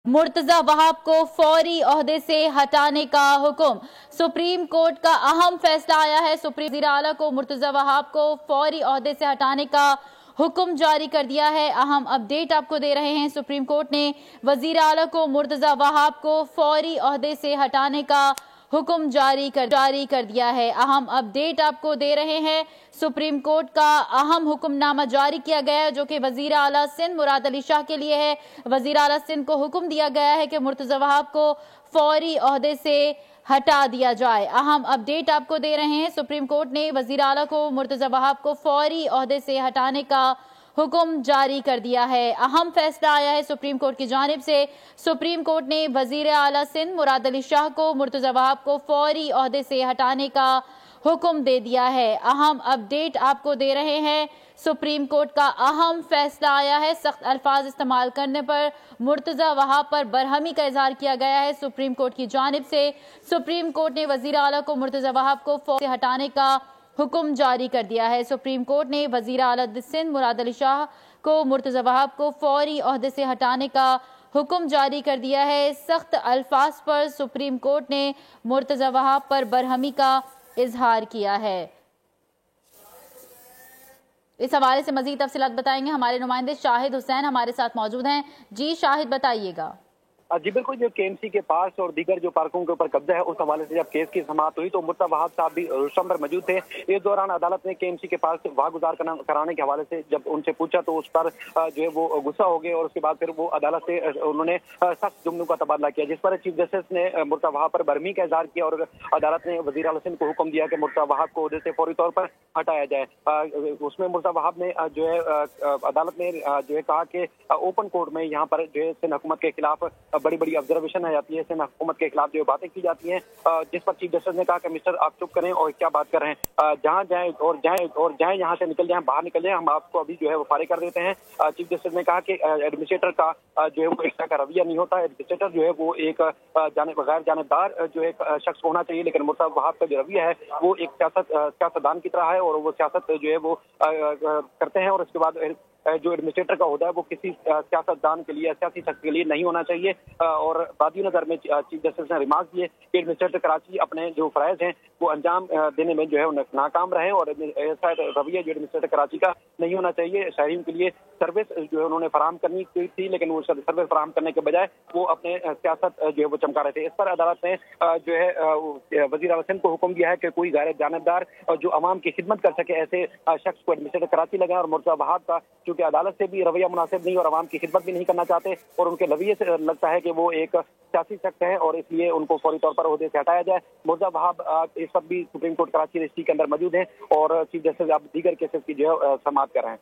मुर्तजा वहाब को फौरी ओहदे से हटाने का हुक्म। सुप्रीम कोर्ट का अहम फैसला आया है। सुप्रीम वज़ीर आला को मुर्तजा वहाब को फौरी ओहदे से हटाने का हुक्म जारी कर दिया है। अहम अपडेट आपको दे रहे हैं। सुप्रीम कोर्ट ने वज़ीर आला को मुर्तजा वहाब को फौरी ओहदे से हटाने का हुक्म जारी कर दिया है। अहम अपडेट आपको दे रहे हैं। सुप्रीम कोर्ट का अहम हुक्मनामा जारी किया गया है जो कि वज़ीर आला सिंध मुराद अली शाह के लिए है। वज़ीर आला सिंध को हुक्म दिया गया है कि मुर्तजा वहाब को फौरी ओहदे से हटा दिया जाए। अहम अपडेट आपको दे रहे हैं। सुप्रीम कोर्ट ने वज़ीर आला को मुर्तजा वहाब को फौरी ओहदे से हटाने का हुक्म जारी कर दिया है। अहम फैसला आया है सुप्रीम कोर्ट की जानिब से। सुप्रीम कोर्ट ने वज़ीर आला सिंध मुराद अली शाह को मुर्तजा वहाब को फौरी ओहदे से हटाने का हुक्म दे दिया है। अहम अपडेट आपको दे रहे हैं। सुप्रीम कोर्ट का अहम फैसला आया है। सख्त अल्फाज इस्तेमाल करने पर मुर्तजा वहाब पर बरहमी का इजहार किया गया है सुप्रीम कोर्ट की जानिब से। सुप्रीम कोर्ट ने वज़ीर आला को मुर्तजा वहाब को फौरी से हटाने का हुक्म जारी कर दिया है। सुप्रीम कोर्ट ने वज़ीर आला सिंध मुराद अली शाह को मुर्तजा वहाब को फौरी ओहदे से हटाने का हुक्म जारी कर दिया है। सख्त अल्फाज पर सुप्रीम कोर्ट ने मुर्तजा वहाब पर बरहमी का इजहार किया है। इस हवाले से मजीद तफसीलात बताएंगे हमारे नुमाइंदे शाहिद हुसैन हमारे साथ मौजूद हैं। जी शाहिद, बताइएगा। जी बिल्कुल, जो केएमसी के पास और दीगर जो पार्कों के ऊपर कब्जा है उस हवाले से जब केस की समाअत हुई तो मुर्तजा वहाब साहब भी रुस्तम पर मौजूद थे। इस दौरान अदालत ने केएमसी के पास वागुजार कराने के हवाले से जब उनसे पूछा तो उस पर जो है वो गुस्सा हो गए और उसके बाद फिर वो अदालत से उन्होंने सख्त जुम्मों का तबादला किया, जिस पर चीफ जस्टिस ने मुर्तजा वहाब पर बरहमी का इजहार किया और अदालत ने वज़ीर आला सिंध को हुक्म दिया कि मुर्तजा वहाब को ओहदे से फौरी तौर पर हटाया जाए। उसमें मुर्तजा वहाब ने जो है अदालत ने जो है कहा कि ओपन कोर्ट में यहाँ पर जो है सिंध हुकूमत के खिलाफ बड़ी बड़ी ऑब्जर्वेशन आ जाती है, सिंध हुकूमत के खिलाफ जो बातें की जाती हैं, जिस पर चीफ जस्टिस ने कहा कि मिस्टर आप चुप करें और क्या बात कर रहे हैं, जहां जाएं यहाँ से निकल जाएं, बाहर निकल जाएं, हम आपको अभी जो है वो फारिग कर देते हैं। चीफ जस्टिस ने कहा कि एडमिनिस्ट्रेटर का जो है वो इस तरह का रवैया नहीं होता। एडमिनिस्ट्रेटर जो है वो एक गैर जानबदार जो है शख्स होना चाहिए, लेकिन मुर्तजा वहाब का जो रवैया है वो एक सियासतदान की तरह है और वो सियासत जो है वो करते हैं और उसके बाद जो एडमिनिस्ट्रेटर का होता है वो किसी सियासतदान के लिए, सियासी शख्स के लिए नहीं होना चाहिए। और बादी नजर में चीफ जस्टिस ने रिमार्क दिए कि एडमिनिस्ट्रेटर कराची अपने जो फराइज हैं वो अंजाम देने में जो है नाकाम रहे और ऐसा रवैया जो एडमिनिस्ट्रेटर कराची का नहीं होना चाहिए। शहरियों के लिए सर्विस जो है उन्होंने फराहम करनी थी, लेकिन वो सर्विस फराहम करने के बजाय वो अपने सियासत जो है वो चमका रहे थे। इस पर अदालत ने जो है वज़ीर आला सिंध को हुक्म दिया है कि कोई गैर जानबदार जो अवाम की खिदमत कर सके ऐसे शख्स को एडमिनिस्ट्रेटर कराची लगाए। और मुर्तजा वहाब का चूंकि अदालत से भी रवैया मुनासिब नहीं और अवाम की खिदमत भी नहीं करना चाहते और उनके रवैये से लगता है कि वो एक सियासी शख्स है और इसलिए उनको फौरी तौर पर ओहदे से हटाया जाए। मुर्तजा वहाब इस वक्त भी सुप्रीम कोर्ट कराची रजिस्ट्री के अंदर मौजूद हैं और चीफ जस्टिस अब दीगर केसेस की जो है समाअत कर रहे हैं।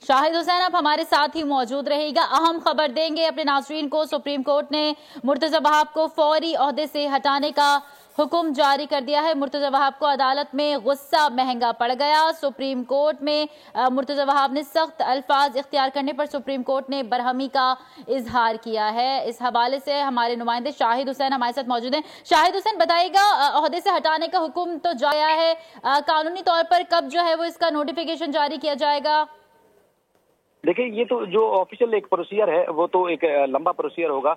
शाहिद हुसैन, आप हमारे साथ ही मौजूद रहेगा। अहम खबर देंगे अपने नाज़रीन को। सुप्रीम कोर्ट ने मुर्तजा वहाब को फौरी ओहदे से हटाने का हुक्म जारी कर दिया है। मुर्तजा वहाब को अदालत में गुस्सा महंगा पड़ गया। सुप्रीम कोर्ट में मुर्तजा वहाब ने सख्त अल्फाज इख्तियार करने पर सुप्रीम कोर्ट ने बरहमी का इजहार किया है। इस हवाले से हमारे नुमाइंदे शाहिद हुसैन हमारे साथ मौजूद हैं। शाहिद हुसैन, बताइएगा, ओहदे से हटाने का हुक्म तो जाया है, कानूनी तौर पर कब जो है वो इसका नोटिफिकेशन जारी किया जाएगा? देखिए, ये तो जो ऑफिशियल एक प्रोसीजर है वो तो एक लंबा प्रोसीजर होगा।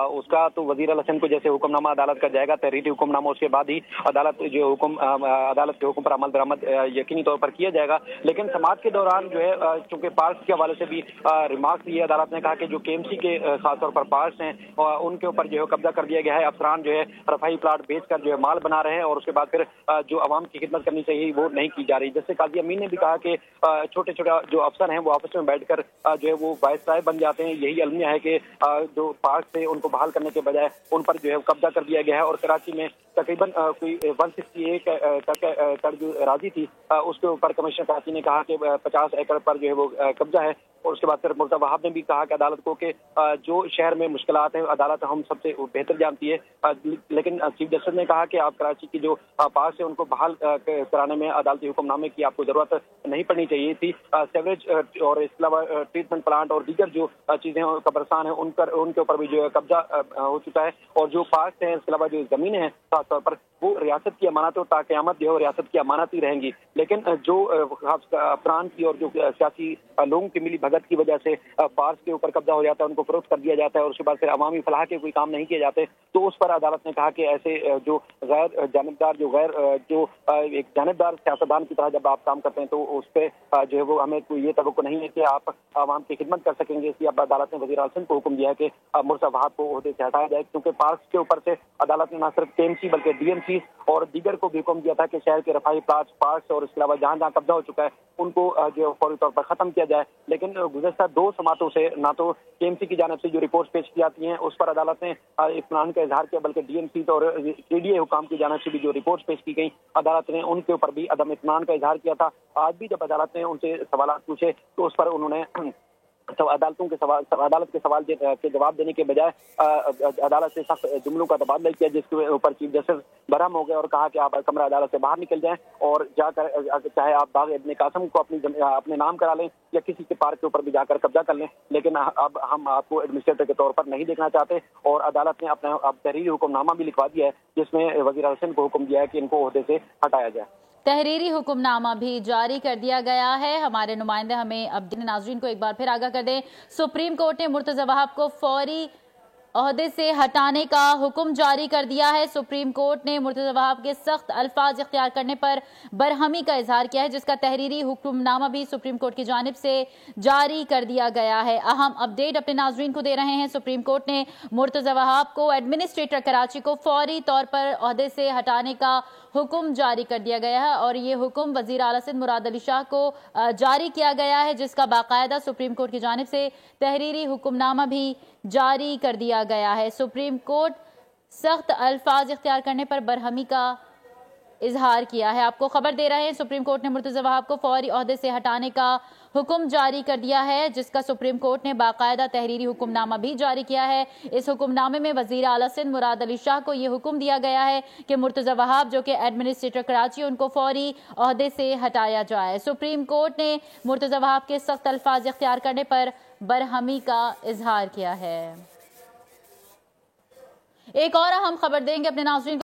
उसका तो वज़ीर आला सिंध को जैसे हुक्मनामा अदालत का जाएगा, तहरीरी हुक्मनामा, उसके बाद ही अदालत के हुक्म पर अमल दरामद यकीनी तौर पर किया जाएगा। लेकिन समाअत के दौरान जो है चूंकि पार्क्स के हवाले से भी रिमार्क दिए, अदालत ने कहा कि जो केएमसी के खासतौर पर पार्क्स हैं उनके ऊपर जो है कब्जा कर दिया गया है। अफसरान जो है रफाई प्लाट बेचकर जो है माल बना रहे हैं और उसके बाद फिर जो आवाम की खिदमत करनी चाहिए वो नहीं की जा रही। जैसे काजी अमीन ने भी कहा कि छोटे छोटे जो अफसर हैं वो आपस में बैठ जो है वो वायसराय बन जाते हैं। यही अलमिया है कि जो पार्क से उनको बहाल करने के बजाय उन पर जो है कब्जा कर दिया गया है। और कराची में तकरीबन कोई 168 एकड़ जो राजी थी उसके ऊपर कमिश्नर कराची ने कहा कि 50 एकड़ पर जो है वो कब्जा है। और उसके बाद फिर मुर्तजा वहाब ने भी कहा कि अदालत को कि जो शहर में मुश्किलात हैं अदालत हम सबसे बेहतर जानती है, लेकिन चीफ जस्टिस ने कहा कि आप कराची की जो पार्क है उनको बहाल कराने में अदालती हुक्मनामे की आपको जरूरत नहीं पड़नी चाहिए थी। सेवरेज और इसके अलावा ट्रीटमेंट प्लांट और दीगर जो चीजें कब्रस्तान है उनके ऊपर भी जो है कब्जा हो चुका है। और जो पार्क हैं इसके अलावा जो जमीनें हैं खासतौर पर वो रियासत की अमानत और ताक़यामत जो है रियासत की अमानत ही रहेंगी। लेकिन जो अफरान की और जो सियासी लोगों की मिली भगत नगद की वजह से पार्स के ऊपर कब्जा हो जाता है, उनको फरोख्त कर दिया जाता है और उसके बाद फिर अवामी फलाह के कोई काम नहीं किए जाते, तो उस पर अदालत ने कहा कि ऐसे जो गैर जानबदार एक जानबदार सियासतदान की तरह जब आप काम करते हैं तो उस पर जो है वो हमें कोई ये तवक्को नहीं है कि आप आवाम की खिदमत कर सकेंगे। इसलिए अब अदालत ने वज़ीर आला सिंध को हुक्म दिया है कि मुर्तज़ा वहाब को ओहदे से हटाया जाए, क्योंकि पार्क के ऊपर से अदालत ने न सिर्फ केएमसी बल्कि डीएमसी और दीगर को भी हुक्म दिया था कि शहर के रफाही प्लाट्स, पार्क्स और इसके अलावा जहाँ जहाँ कब्जा हो चुका है उनको जो फौरी तौर पर खत्म किया जाए। लेकिन गुज़श्ता 2 समातों से ना तो केएमसी की जानिब से जो रिपोर्ट पेश की जाती हैं उस पर अदालत ने इत्मीनान का इजहार किया, बल्कि डीएमसी और केडीए हुकाम की जानिब से भी जो रिपोर्ट पेश की गई अदालत ने उनके ऊपर भी अदम इत्मीनान का इजहार किया था। आज भी जब अदालत ने उनसे सवाल पूछे तो उस पर उन्होंने अदालत के सवाल के जवाब देने के बजाय अदालत से सख्त जुमलों का तबादला किया, जिसके ऊपर चीफ जस्टिस बरहम हो गए और कहा कि आप कमरा अदालत से बाहर निकल जाएं और जाकर चाहे आप बाग इब्न कासिम को अपने नाम करा लें या किसी के पार्क के ऊपर भी जाकर कब्जा कर लें, लेकिन अब हम आपको एडमिनिस्ट्रेटर के तौर पर नहीं देखना चाहते। और अदालत ने अपना अब तहरीरी हुक्मनामा भी लिखवा दिया है जिसमें वज़ीर आला सिंध को हुक्म दिया है कि इनको ओहदे से हटाया जाए। तहरीरी हुक्मनामा भी जारी कर दिया गया है। हमारे नुमाइंदे हमें अब नाज़रीन को एक बार फिर आगाह कर दें। सुप्रीम कोर्ट ने मुर्तज़ा वहाब को फौरी ओहदे से हटाने का हुक्म जारी कर दिया है। सुप्रीम कोर्ट ने मुर्तज़ा वहाब के सख्त अल्फाज इख्तियार करने पर बरहमी का इजहार किया है, जिसका तहरीरी हुक्मनामा भी सुप्रीम कोर्ट की जानिब से जारी कर दिया गया है। अहम अपडेट अपने नाज़रीन को दे रहे हैं। सुप्रीम कोर्ट ने मुर्तज़ा वहाब को एडमिनिस्ट्रेटर कराची को फौरी तौर पर ओहदे से हटाने का हुक्म जारी कर दिया गया है और ये हुक्म वज़ीर आला सिंध मुराद अली शाह को जारी किया गया है, जिसका बाकायदा सुप्रीम कोर्ट की जानिब से तहरीरी हुक्मनामा भी जारी कर दिया गया है। सुप्रीम कोर्ट सख्त अल्फाज इख्तियार करने पर बरहमी का इजहार किया है। आपको खबर दे रहे हैं, सुप्रीम कोर्ट ने मुर्तज़ा वहाब को फौरी ओहदे से हटाने का हुक्म जारी कर दिया है, जिसका सुप्रीम कोर्ट ने बाकायदा तहरीरी हुक्मनामा भी जारी किया है। इस हुक्मनामे में वज़ीर आला सिंध मुराद अली शाह को यह हुक्म दिया गया है कि मुर्तज़ा वहाब जो कि एडमिनिस्ट्रेटर कराची उनको फौरी ओहदे से हटाया जाए। सुप्रीम कोर्ट ने मुर्तज़ा वहाब के सख्त अल्फाज इख्तियार करने पर बरहमी का इजहार किया है। एक और अहम खबर देंगे अपने नाज़रीन